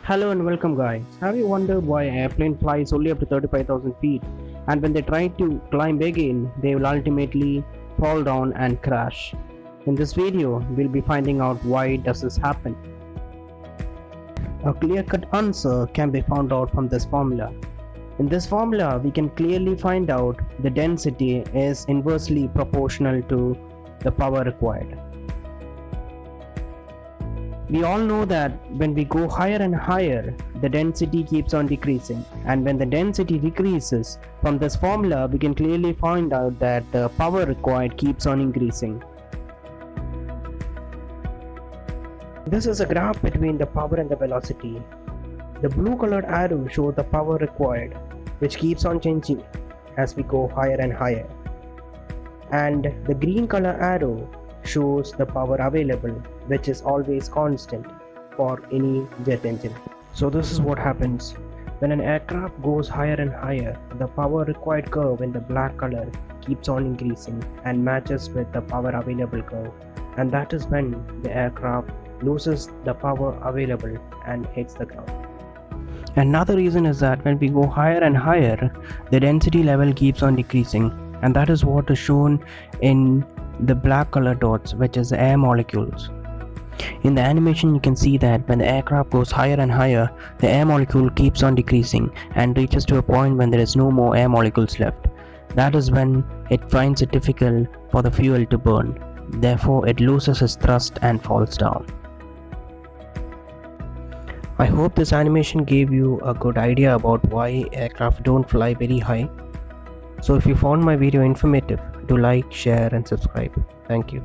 Hello and welcome guys. Have you wondered why an airplane flies only up to 35,000 feet and when they try to climb again they will ultimately fall down and crash? In this video we'll be finding out why does this happen. A clear-cut answer can be found out from this formula. In this formula we can clearly find out the density is inversely proportional to the power required. We all know that when we go higher and higher, the density keeps on decreasing, and when the density decreases, from this formula we can clearly find out that the power required keeps on increasing. This is a graph between the power and the velocity. The blue colored arrow shows the power required, which keeps on changing as we go higher and higher, and the green color arrow shows the power available, which is always constant for any jet engine. So this is what happens when an aircraft goes higher and higher. The power required curve in the black color keeps on increasing and matches with the power available curve, and that is when the aircraft loses the power available and hits the ground. Another reason is that when we go higher and higher, the density level keeps on decreasing, and that is what is shown in the black color dots, which is the air molecules. In the animation you can see that when the aircraft goes higher and higher, the air molecule keeps on decreasing and reaches to a point when there is no more air molecules left. That is when it finds it difficult for the fuel to burn. Therefore it loses its thrust and falls down. I hope this animation gave you a good idea about why aircraft don't fly very high. So if you found my video informative, do like, share and subscribe. Thank you.